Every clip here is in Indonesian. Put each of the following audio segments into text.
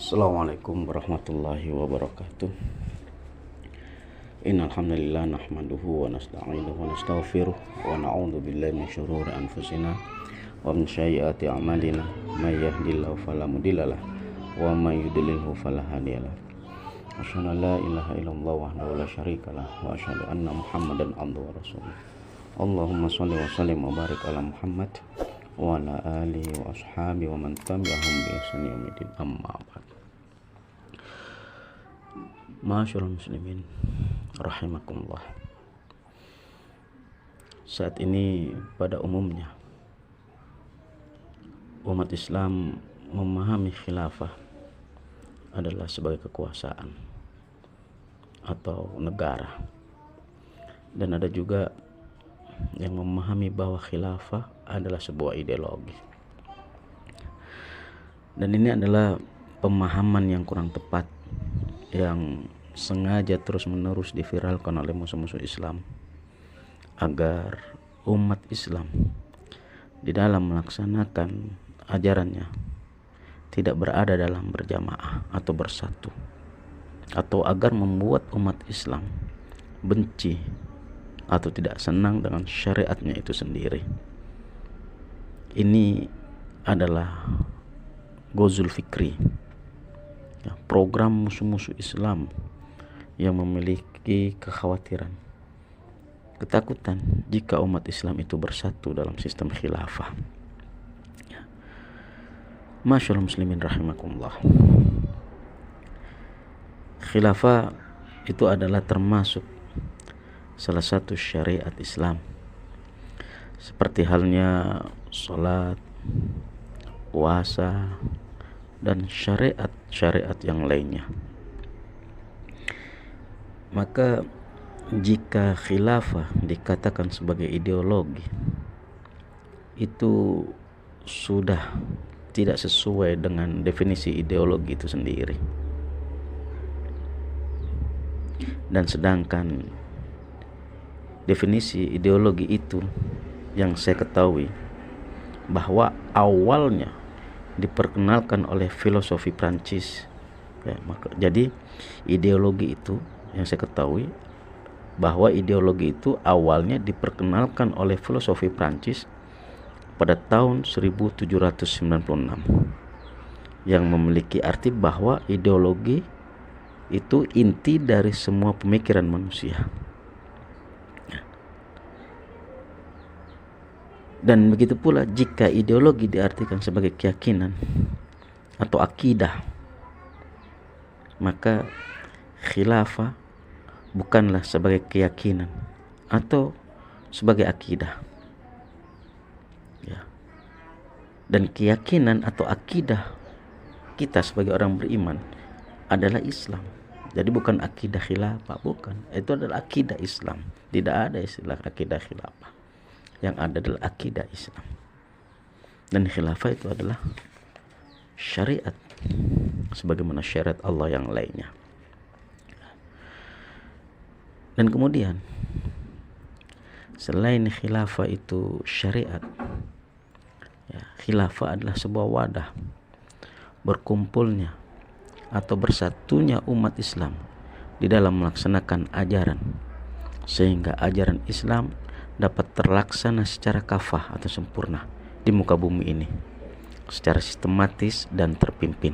Assalamualaikum warahmatullahi wabarakatuh. Innal hamdalillah nahmaduhu wa nasta'inuhu wa nastaghfiruh wa na'udzu billahi min syururi anfusina wa min sayyiati a'malina may yahdihillahu fala mudhillalah wa may yudlilhu fala hadiyalah. Asyhadu an la ilaha illallah wahdahu la syarikalah wa asyhadu anna Muhammadan abduhu wa rasuluh. Allahumma shalli wa sallim wa barik ala Muhammad wa ala alihi wa ashabihi wa man tabi'ahum bi ihsan ila yaumil amma ba'd. Ma'asyiral muslimin rahimakumullah. Saat ini pada umumnya umat Islam memahami khilafah adalah sebagai kekuasaan atau negara, dan ada juga yang memahami bahwa khilafah adalah sebuah ideologi. Dan ini adalah pemahaman yang kurang tepat, yang sengaja terus-menerus diviralkan oleh musuh-musuh Islam agar umat Islam di dalam melaksanakan ajarannya tidak berada dalam berjamaah atau bersatu, atau agar membuat umat Islam benci atau tidak senang dengan syariatnya itu sendiri. Ini adalah ghazul fikri, program musuh-musuh Islam yang memiliki kekhawatiran, ketakutan jika umat Islam itu bersatu dalam sistem khilafah. Masyaallah muslimin rahimakumullah. Khilafah itu adalah termasuk salah satu syariat Islam, seperti halnya salat, puasa, dan syariat-syariat yang lainnya. Maka jika khilafah dikatakan sebagai ideologi, itu sudah tidak sesuai dengan definisi ideologi itu sendiri. Dan sedangkan definisi ideologi itu yang saya ketahui bahwa awalnya diperkenalkan oleh filosofi Prancis, jadi ideologi itu yang saya ketahui bahwa ideologi itu awalnya diperkenalkan oleh filosofi Prancis pada tahun 1796, yang memiliki arti bahwa ideologi itu inti dari semua pemikiran manusia. Dan begitu pula jika ideologi diartikan sebagai keyakinan atau akidah, maka khilafah bukanlah sebagai keyakinan atau sebagai akidah. Dan keyakinan atau akidah kita sebagai orang beriman adalah Islam. Jadi bukan akidah khilafah, bukan. Itu adalah akidah Islam. Tidak ada istilah akidah khilafah. Yang ada adalah akidah Islam. Dan khilafah itu adalah syariat sebagaimana syariat Allah yang lainnya. Dan kemudian selain khilafah itu syariat, khilafah adalah sebuah wadah berkumpulnya atau bersatunya umat Islam di dalam melaksanakan ajaran, sehingga ajaran Islam dapat terlaksana secara kafah atau sempurna di muka bumi ini secara sistematis dan terpimpin.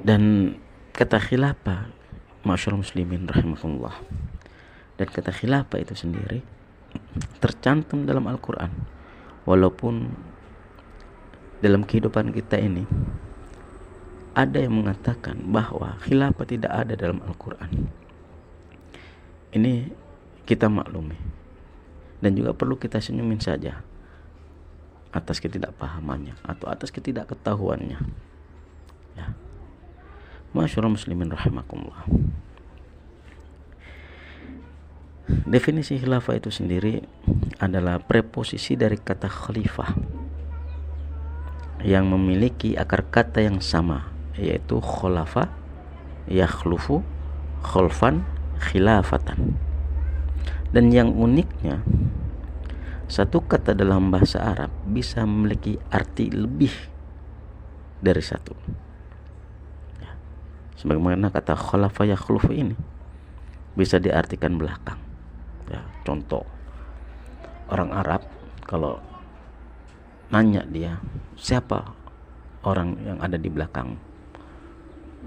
Dan kata khilafah, ma'asyiral muslimin rahimakumullah, dan kata khilafah itu sendiri tercantum dalam Al-Quran, walaupun dalam kehidupan kita ini ada yang mengatakan bahwa khilafah tidak ada dalam Al-Quran. Ini kita maklumi, dan juga perlu kita senyumin saja atas ketidakpahamannya atau atas ketidakketahuannya. Masyaallah muslimin rahimakumullah. Definisi khilafah itu sendiri adalah preposisi dari kata khalifah yang memiliki akar kata yang sama, yaitu khulafa, yakhlufu, khulfan, khilafatan. Dan yang uniknya, satu kata dalam bahasa Arab bisa memiliki arti lebih dari satu. Ya. Sebagaimana kata khalafa yakhlufu ini bisa diartikan belakang. Ya, contoh, orang Arab kalau nanya dia, siapa orang yang ada di belakang?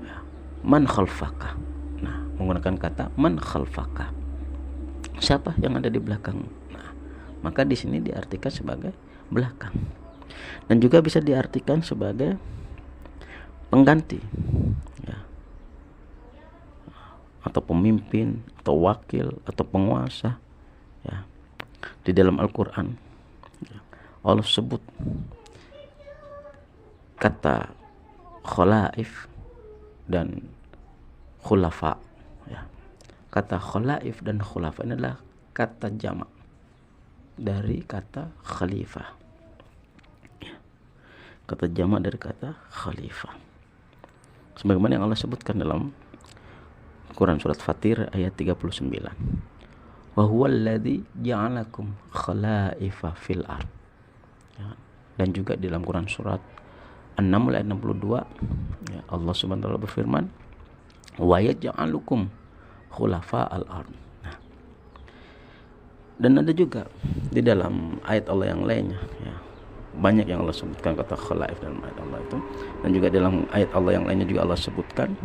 Ya, man khalfaka. Nah, menggunakan kata man khalfaka. Siapa yang ada di belakang? Nah, maka di sini diartikan sebagai belakang. Dan juga bisa diartikan sebagai pengganti. Ya. Atau pemimpin, atau wakil, atau penguasa. Ya. Di dalam Al-Quran Allah sebut kata khalaif dan khulafa. Ya. Kata khalaif dan khulafa ini adalah kata jamak dari kata khalifah. Ya. Kata jamak dari kata khalifah. Sebagaimana yang Allah sebutkan dalam Quran surat Fatir ayat 39. Wa huwal ladzi ja'alakum khalaifa fil ard. Ya. Dan juga di dalam Quran surat An-Naml ayat 62, ya, Allah Subhanahu wa taala berfirman, wa yaj'alukum khulafa al-ard. Nah. Dan ada juga di dalam ayat Allah yang lainnya, ya. Banyak yang Allah sebutkan kata khalaif dalam ayat Allah itu, dan juga dalam ayat Allah yang lainnya juga Allah sebutkan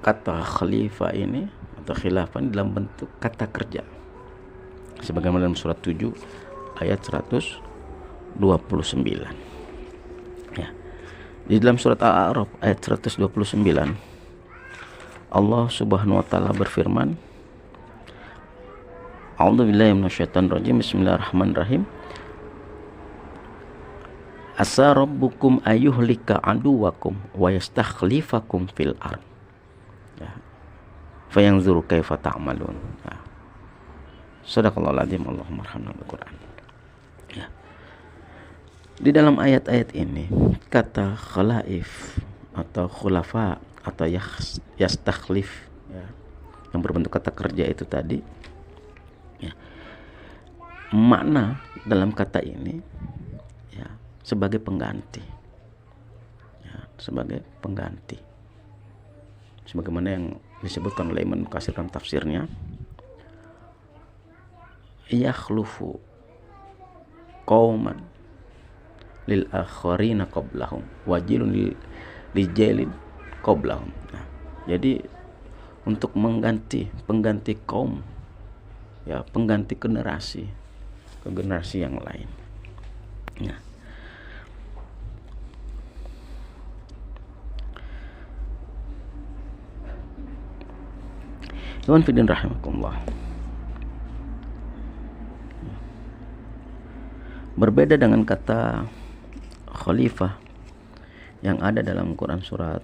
kata khalifah ini atau khilafah ini dalam bentuk kata kerja. Sebagaimana dalam surat 7 ayat 129. Ya. Di dalam surat Al-A'raf ayat 129 Allah Subhanahu wa taala berfirman, A'udzubillahi minasyaitonir rajim. Bismillahirrahmanirrahim. Asa rabbukum ayyuhlika aduwakum wa yastakhlifakum fil ard. Ya. Fayanzuru kaifa ta'malun. Ya. Shadaqallahul azim. Allahumma arhamna bil Qur'an. Ya. Di dalam ayat-ayat ini kata khalaif atau khulafa atau yastakhlif, ya, yang berbentuk kata kerja itu tadi, ya, makna dalam kata ini, ya, sebagai pengganti, ya, sebagai pengganti. Sebagaimana yang disebutkan oleh Ibnu Katsir dalam tafsirnya, yakhlufu qauman lil akharina qablahum wajilun lijailin qablahum. Nah, jadi untuk pengganti kaum, ya, pengganti generasi ke generasi yang lain. Nah, Tuhan fidin rahimakumullah. Berbeda dengan kata khalifah yang ada dalam Quran surat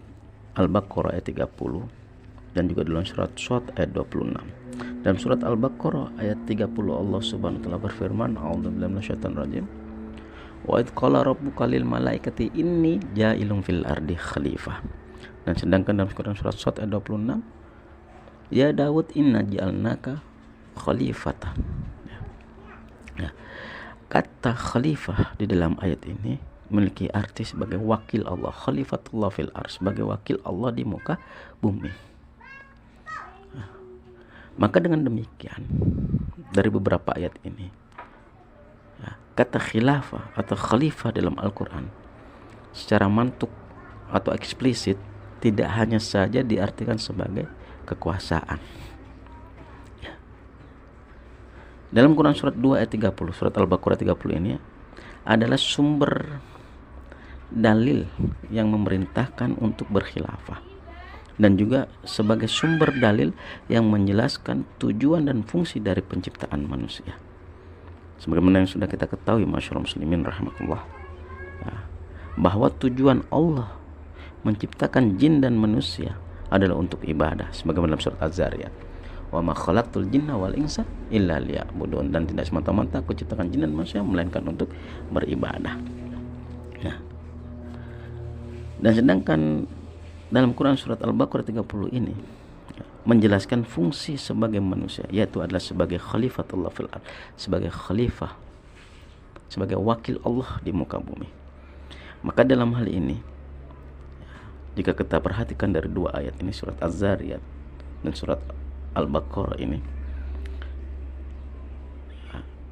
Al-Baqarah ayat 30 dan juga dalam surat Shad ayat 26. Dalam surat Al-Baqarah ayat 30 Allah Subhanahu wa taala berfirman, A'udzubillahi minasyaitonir rajim. Wa id qala rabbuka lil malaikati inni ja'ilun fil ardi khalifah. Dan sedangkan dalam Quran surat Shad ayat 26, ya Daud inna ja'alnaka khalifatan. Ya. Kata khalifah di dalam ayat ini memiliki arti sebagai wakil Allah, khalifatullah fil ardh, sebagai wakil Allah di muka bumi. Nah, maka dengan demikian dari beberapa ayat ini, ya, kata khilafah atau khalifah dalam Al-Quran secara mantuk atau eksplisit tidak hanya saja diartikan sebagai kekuasaan. Ya. Dalam Quran surat 2 ayat 30, surat Al-Baqarah 30 ini adalah sumber dalil yang memerintahkan untuk berkhilafah, dan juga sebagai sumber dalil yang menjelaskan tujuan dan fungsi dari penciptaan manusia. Sebagaimana yang sudah kita ketahui, masyaallah muslimin rahimakumullah, ya, bahwa tujuan Allah menciptakan jin dan manusia adalah untuk ibadah, sebagaimana dalam surat Az-Zariyat, wa ma khalaqtul jinna wal insa illa liya'budun, dan tidak semata-mata aku ciptakan jin dan manusia melainkan untuk beribadah. Nah, dan sedangkan dalam Quran surat Al-Baqarah 30 ini menjelaskan fungsi sebagai manusia, yaitu adalah sebagai khalifatullah fil ardh, sebagai khalifah, sebagai wakil Allah di muka bumi. Maka dalam hal ini, jika kita perhatikan dari dua ayat ini, surat Az-Zariyat dan surat Al-Baqarah ini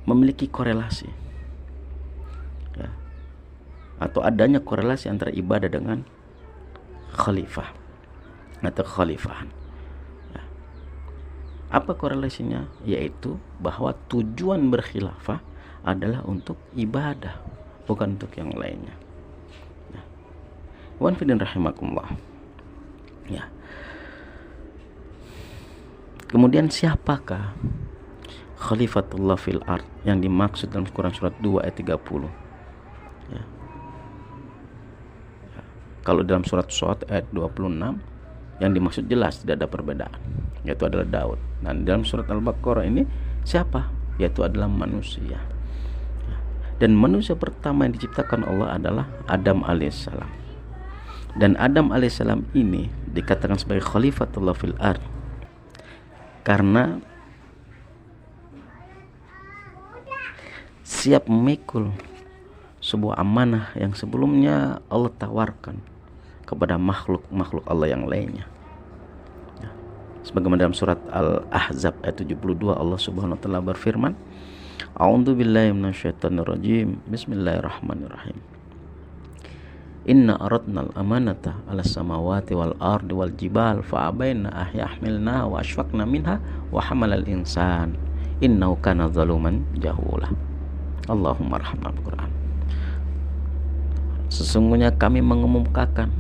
memiliki korelasi, ya, atau adanya korelasi antara ibadah dengan khalifah atau khalifahan. Ya. Apa korelasinya? Yaitu bahwa tujuan berkhilafah adalah untuk ibadah, bukan untuk yang lainnya. Wan fidin rahimakumullah. Ya. Kemudian siapakah Khalifatullah fil ard yang dimaksud dalam Quran surat 2 ayat 30? Ya. Kalau dalam surat Shad ayat 26 yang dimaksud jelas, tidak ada perbedaan, yaitu adalah Daud. Nah, dalam surat Al-Baqarah ini siapa? Yaitu adalah manusia. Dan manusia pertama yang diciptakan Allah adalah Adam alaihissalam. Dan Adam alaihissalam ini dikatakan sebagai Khalifatullah fil ard karena siap memikul sebuah amanah yang sebelumnya Allah tawarkan kepada makhluk-makhluk Allah yang lainnya. Ya. Sebagaimana dalam surat Al-Ahzab ayat 72 Allah Subhanahu wa taala berfirman, A'udzu billahi minasyaitonir rajim. Bismillahirrahmanirrahim. Inna aradnal amanata 'alas samawati wal ardi wal jibal fa abaina ahyahmilna wa ashfaqna minha wa hamalal insan innahu kana zaluman jahula. Allahumma rahmah Al-Quran. Sesungguhnya kami mengumumkakan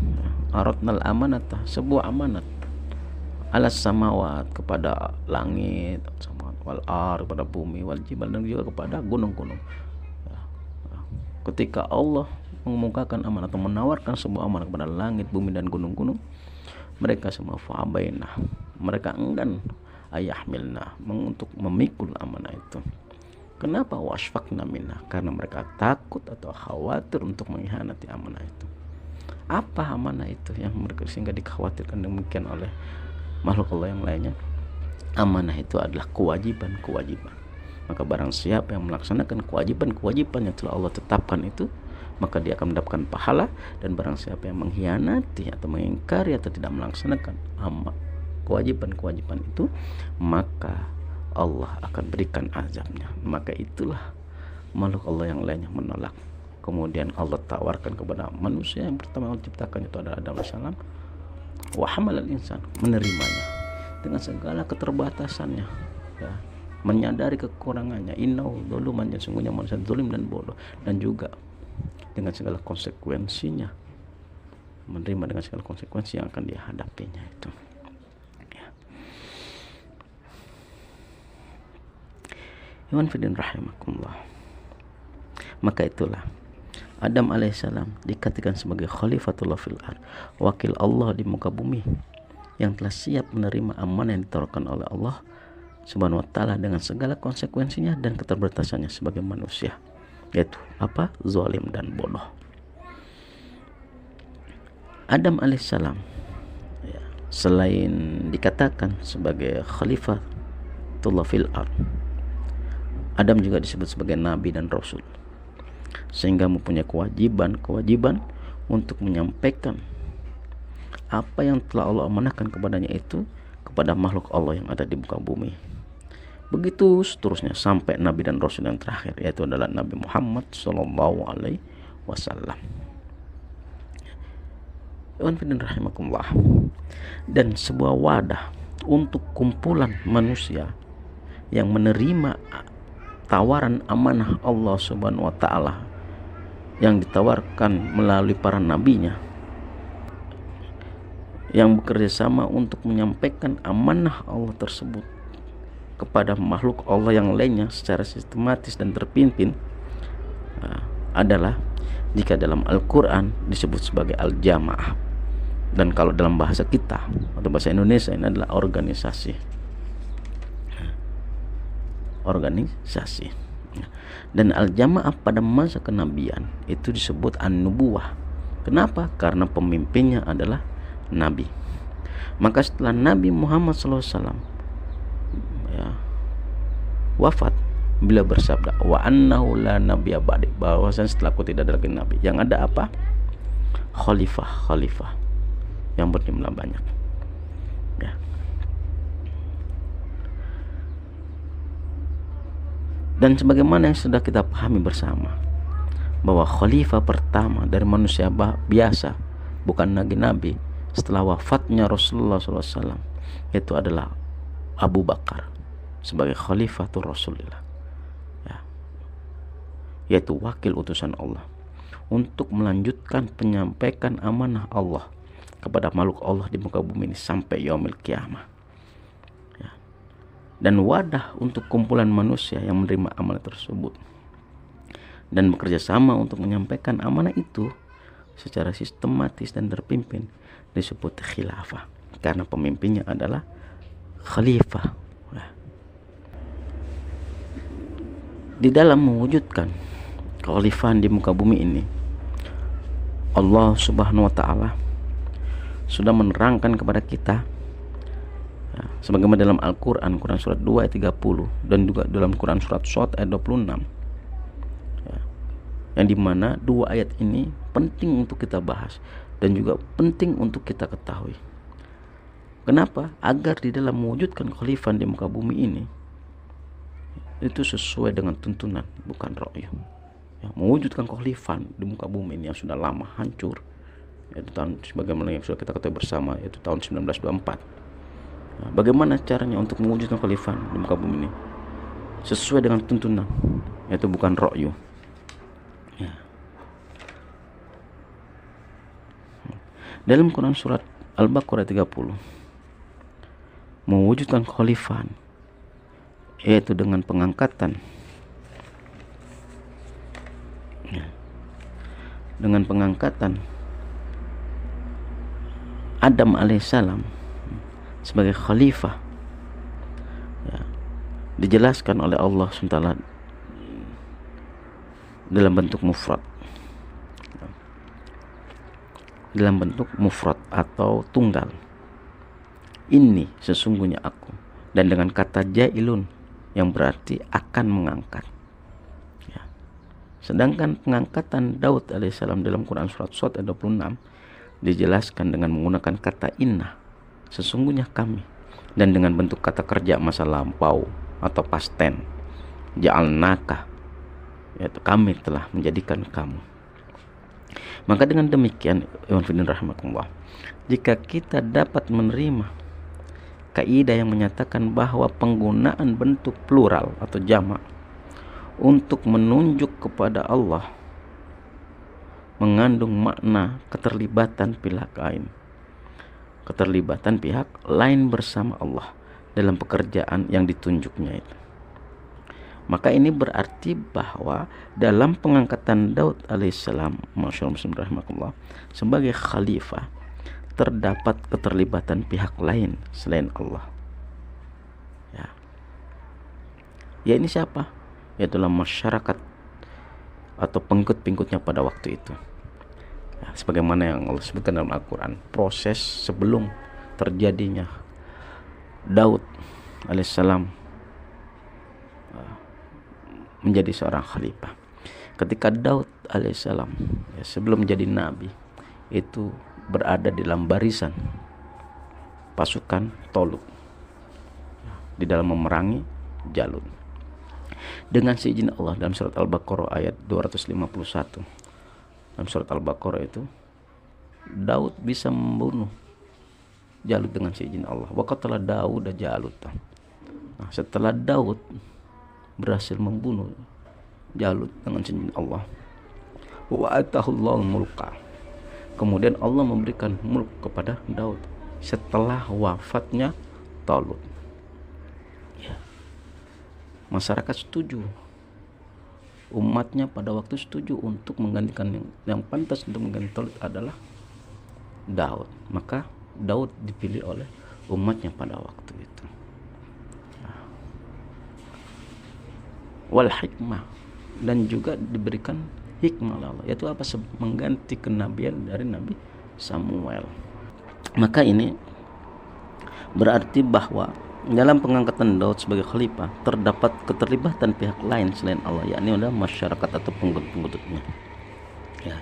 aradnal amanata, sebuah amanat, 'alas samawat, kepada langit, wal ard, kepada bumi, wal jibal, dan juga kepada gunung-gunung. Ketika Allah mengumumkakan amanat atau menawarkan sebuah amanat kepada langit, bumi, dan gunung-gunung, mereka semua fa'abaina, mereka enggan ayahmilna, untuk memikul amanah itu. Kenapa? Washfaqna minna, karena mereka takut atau khawatir untuk mengkhianati amanah itu. Apa amanah itu yang mereka sehingga dikhawatirkan demikian oleh makhluk Allah yang lainnya? Amanah itu adalah kewajiban-kewajiban. Maka barang siapa yang melaksanakan kewajiban-kewajiban yang telah Allah tetapkan itu, maka dia akan mendapatkan pahala. Dan barang siapa yang mengkhianati atau mengingkari atau tidak melaksanakan kewajiban-kewajiban itu, maka Allah akan berikan azabnya. Maka itulah makhluk Allah yang lainnya menolak. Kemudian Allah tawarkan kepada manusia yang pertama Allah ciptakan, itu adalah Adam AS, wa hamalal insan, menerimanya dengan segala keterbatasannya, ya, menyadari kekurangannya. Innahu zaluman, sesungguhnya manusia zalim dan bodoh, dan juga dengan segala konsekuensinya, menerima dengan segala konsekuensi yang akan dihadapinya itu. Ya. Iwan fidin rahimakumullah. Maka itulah Adam alaihissalam dikatakan sebagai Khalifatullah fil ard, wakil Allah di muka bumi, yang telah siap menerima amanah yang ditawarkan oleh Allah Subhanahu wa taala dengan segala konsekuensinya dan keterbatasannya sebagai manusia, yaitu apa? Zalim dan bodoh. Adam alaihissalam, ya, selain dikatakan sebagai Khalifatullah fil ard, Adam juga disebut sebagai nabi dan rasul, sehingga mempunyai kewajiban untuk menyampaikan apa yang telah Allah amanahkan kepadanya itu kepada makhluk Allah yang ada di muka bumi. Begitu seterusnya sampai nabi dan rasul yang terakhir, yaitu adalah Nabi Muhammad sallallahu alaihi wasallam. Dan sebuah wadah untuk kumpulan manusia yang menerima tawaran amanah Allah Subhanahu wa taala yang ditawarkan melalui para nabinya, yang bekerja sama untuk menyampaikan amanah Allah tersebut kepada makhluk Allah yang lainnya secara sistematis dan terpimpin, adalah jika dalam Al-Quran disebut sebagai al-jamaah, dan kalau dalam bahasa kita atau bahasa Indonesia ini adalah organisasi. Dan al-jamaah pada masa kenabian itu disebut an-nubuwah. Kenapa? Karena pemimpinnya adalah nabi. Maka setelah Nabi Muhammad SAW, ya, wafat, beliau bersabda, wa annahu la nabiyya ba'di, bahwasanya setelahku tidak ada lagi nabi. Yang ada apa? khalifah yang berjumlah banyak, ya. Dan sebagaimana yang sudah kita pahami bersama, bahwa khalifah pertama dari manusia biasa, bukan nabi-nabi, setelah wafatnya Rasulullah SAW, itu adalah Abu Bakar sebagai khalifatul Rasulullah, ya, yaitu wakil utusan Allah untuk melanjutkan penyampaikan amanah Allah kepada makhluk Allah di muka bumi ini sampai yaumil kiamah, ya. Dan wadah untuk kumpulan manusia yang menerima amanah tersebut dan bekerja sama untuk menyampaikan amanah itu secara sistematis dan terpimpin disebut khilafah, karena pemimpinnya adalah khalifah, ya. Di dalam mewujudkan kekhalifahan di muka bumi ini, Allah Subhanahu wa ta'ala sudah menerangkan kepada kita, ya, sebagaimana dalam Al-Quran, Quran surat 2 ayat 30, dan juga dalam Quran surat Shad ayat 26, ya, yang dimana dua ayat ini penting untuk kita bahas dan juga penting untuk kita ketahui. Kenapa? Agar di dalam mewujudkan kekhalifahan di muka bumi ini itu sesuai dengan tuntunan, bukan ro'yu, ya. Mewujudkan kekhalifahan di muka bumi ini yang sudah lama hancur, yaitu tahun, sebagaimana yang sudah kita ketahui bersama, yaitu tahun 1924. Nah, bagaimana caranya untuk mewujudkan kekhalifahan di muka bumi ini sesuai dengan tuntunan, yaitu bukan ro'yu, ya. Dalam Quran surat Al-Baqarah 30, mewujudkan kekhalifahan yaitu dengan pengangkatan, ya, dengan pengangkatan Adam alaihissalam sebagai khalifah, ya, dijelaskan oleh Allah SWT dalam bentuk mufrad, atau tunggal. Ini sesungguhnya aku, dan dengan kata jailun yang berarti akan mengangkat, ya. Sedangkan pengangkatan Daud alaihissalam dalam Quran surat Shad ayat 26 dijelaskan dengan menggunakan kata inna, sesungguhnya kami, dan dengan bentuk kata kerja masa lampau atau past tense, ja'alnaka, yaitu kami telah menjadikan kamu. Maka dengan demikian, ikhwan fillah rahimakumullah, jika kita dapat menerima kaidah yang menyatakan bahwa penggunaan bentuk plural atau jamak untuk menunjuk kepada Allah mengandung makna keterlibatan pihak lain bersama Allah dalam pekerjaan yang ditunjuknya itu, maka ini berarti bahwa dalam pengangkatan Daud alaihissalam sebagai khalifah terdapat keterlibatan pihak lain selain Allah, ya. Ya, ini siapa? Yaitulah masyarakat atau pengikut-pengikutnya pada waktu itu, ya, sebagaimana yang Allah sebutkan dalam Al-Quran, proses sebelum terjadinya Daud alaihissalam menjadi seorang khalifah. Ketika Daud alaihissalam, ya, sebelum menjadi nabi, itu berada di dalam barisan pasukan Tolut di dalam memerangi Jalut. Dengan seizin Allah, dalam surat Al-Baqarah ayat 251, dalam surat Al-Baqarah itu Daud bisa membunuh Jalut dengan seizin Allah. Wa qatala Daud Jalut. Nah, setelah Daud berhasil membunuh Jalut dengan seizin Allah, wa atahullahu mulka, kemudian Allah memberikan mulk kepada Daud setelah wafatnya Talut, ya. Masyarakat setuju, umatnya pada waktu setuju untuk menggantikan yang pantas untuk mengganti Talut adalah Daud. Maka Daud dipilih oleh umatnya pada waktu itu. Wal hikmah, dan juga diberikan hikmah oleh Allah, yaitu apa? Mengganti kenabian dari Nabi Samuel. Maka ini berarti bahwa dalam pengangkatan Daud sebagai khalifah terdapat keterlibatan pihak lain selain Allah, yakni adalah masyarakat atau pengikut-pengikutnya, ya.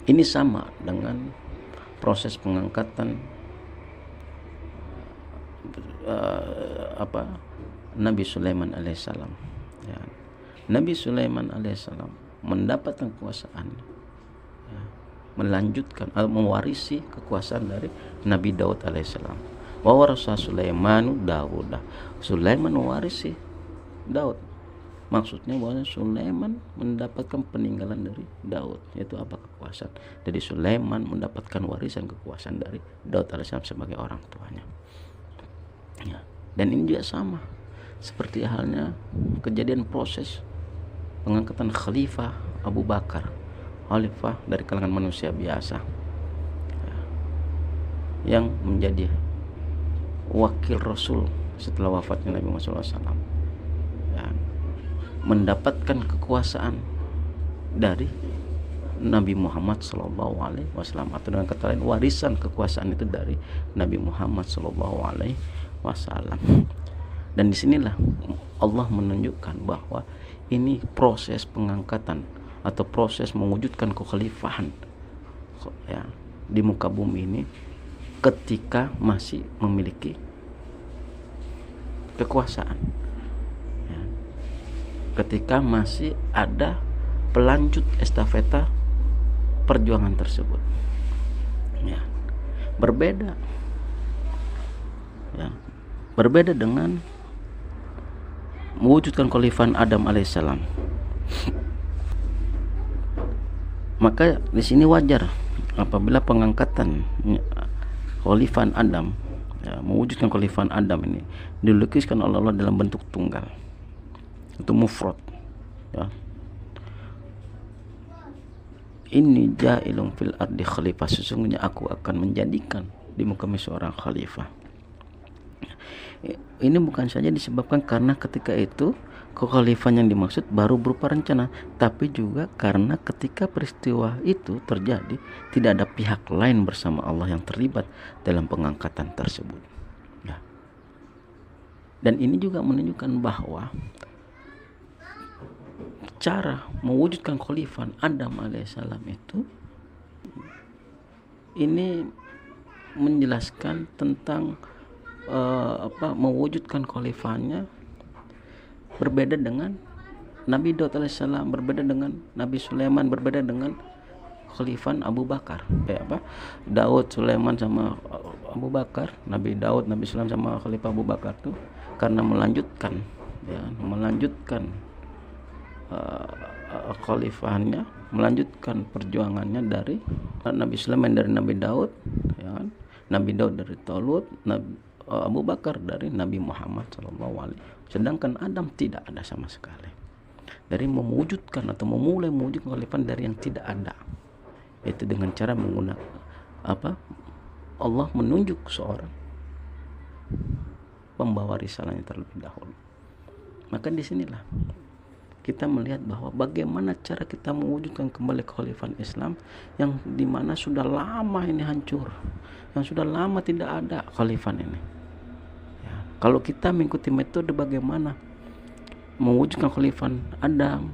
Ini sama dengan proses pengangkatan Nabi Sulaiman alaihissalam. Ya. Nabi Sulaiman alaihissalam mendapatkan kekuasaan, ya, melanjutkan atau mewarisi kekuasaan dari Nabi Daud alaihissalam. Wa warasa Sulaimanu Dauda. Sulaiman mewarisi Daud. Maksudnya bahwa Sulaiman mendapatkan peninggalan dari Daud, yaitu apa? Kekuasaan. Jadi Sulaiman mendapatkan warisan kekuasaan dari Daud alaihissalam sebagai orang tuanya. Ya. Dan ini juga sama seperti halnya kejadian proses pengangkatan Khalifah Abu Bakar, khalifah dari kalangan manusia biasa, ya, yang menjadi wakil Rasul setelah wafatnya Nabi Muhammad SAW, ya, mendapatkan kekuasaan dari Nabi Muhammad SAW, atau dengan kata lain warisan kekuasaan itu dari Nabi Muhammad SAW. Dan disinilah Allah menunjukkan bahwa ini proses pengangkatan atau proses mewujudkan kekhalifahan, ya, di muka bumi ini ketika masih memiliki kekuasaan, ya, ketika masih ada pelanjut estafeta perjuangan tersebut, ya. Berbeda dengan mewujudkan khalifah Adam alaihissalam. Maka di sini wajar apabila pengangkatan khalifah Adam, ya, mewujudkan khalifah Adam ini dilukiskan oleh Allah dalam bentuk tunggal, itu mufrad, ya. Ini ja'ilun fil ardi khalifah, sesungguhnya aku akan menjadikan di muka bumi seorang khalifah. Ini bukan saja disebabkan karena ketika itu kekhalifahan yang dimaksud baru berupa rencana, tapi juga karena ketika peristiwa itu terjadi tidak ada pihak lain bersama Allah yang terlibat dalam pengangkatan tersebut, ya. Dan ini juga menunjukkan bahwa cara mewujudkan khalifah Adam alaihissalam itu ini menjelaskan tentang mewujudkan khalifahnya berbeda dengan Nabi Daud alaihissalam, berbeda dengan Nabi Sulaiman, berbeda dengan khalifah Abu Bakar. Daud, Sulaiman sama Abu Bakar, Nabi Daud, Nabi Sulaiman sama khalifah Abu Bakar tuh karena melanjutkan khalifahnya, melanjutkan perjuangannya dari Nabi Sulaiman dari Nabi Daud, ya kan? Nabi Daud dari Talut, Abu Bakar dari Nabi Muhammad SAW. Sedangkan Adam tidak ada sama sekali. Dari mewujudkan atau memulai mewujudkan khalifah dari yang tidak ada, itu dengan cara menggunakan Allah menunjuk seorang pembawa risalahnya terlebih dahulu. Maka disinilah kita melihat bahwa bagaimana cara kita mewujudkan kembali kekhalifahan Islam yang dimana sudah lama ini hancur, yang sudah lama tidak ada kekhalifahan ini, ya. Kalau kita mengikuti metode bagaimana mewujudkan khalifah Adam,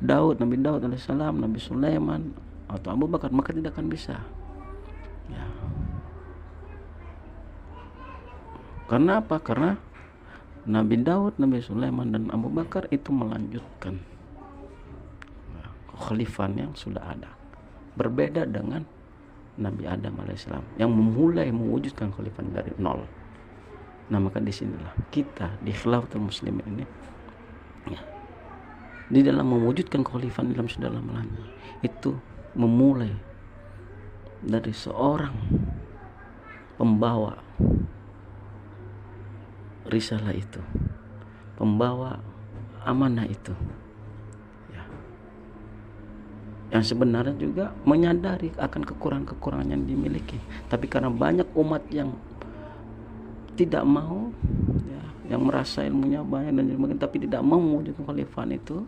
Daud, Nabi Daud alaihissalam, Nabi Sulaiman atau Abu Bakar, maka tidak akan bisa, ya. Karena apa? Karena Nabi Daud, Nabi Sulaiman dan Abu Bakar itu melanjutkan khalifah yang sudah ada. Berbeda dengan Nabi Adam alaihissalam yang memulai mewujudkan khalifah dari nol. Nah, maka disinilah kita di Khilafatul Muslimin ini, ya, di dalam mewujudkan khalifah dalam sudah lama itu memulai dari seorang pembawa risalah itu, pembawa amanah itu, ya, yang sebenarnya juga menyadari akan kekurangan-kekurangan yang dimiliki, tapi karena banyak umat yang tidak mau, ya, yang merasa ilmunya banyak dan sebagainya, tapi tidak mau mewujudkan khalifah itu,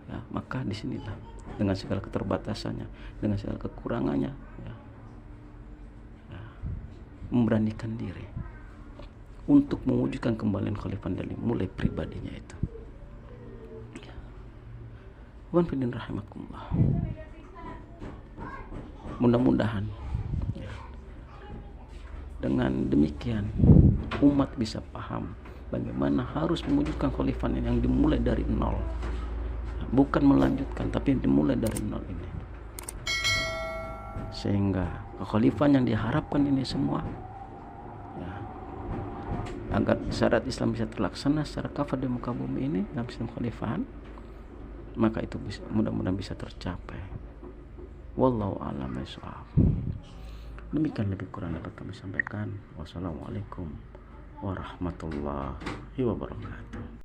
ya, maka disinilah dengan segala keterbatasannya, dengan segala kekurangannya, ya, memberanikan diri untuk mewujudkan kembali khalifah dari mulai pribadinya itu. Wan fidin rahimakumullah. Mudah-mudahan ya, dengan demikian umat bisa paham bagaimana harus mewujudkan kekhalifahan yang dimulai dari nol, bukan melanjutkan tapi dimulai dari nol ini, sehingga kekhalifahan yang diharapkan ini semua ya, agar syarat Islam bisa terlaksana secara kafah di muka bumi ini dalam sistem kekhalifahan, maka itu bisa, mudah-mudahan bisa tercapai. Wallahu a'lam bishawab. Demikian lebih kurang dapat kami sampaikan. Wassalamualaikum warahmatullahi wabarakatuh.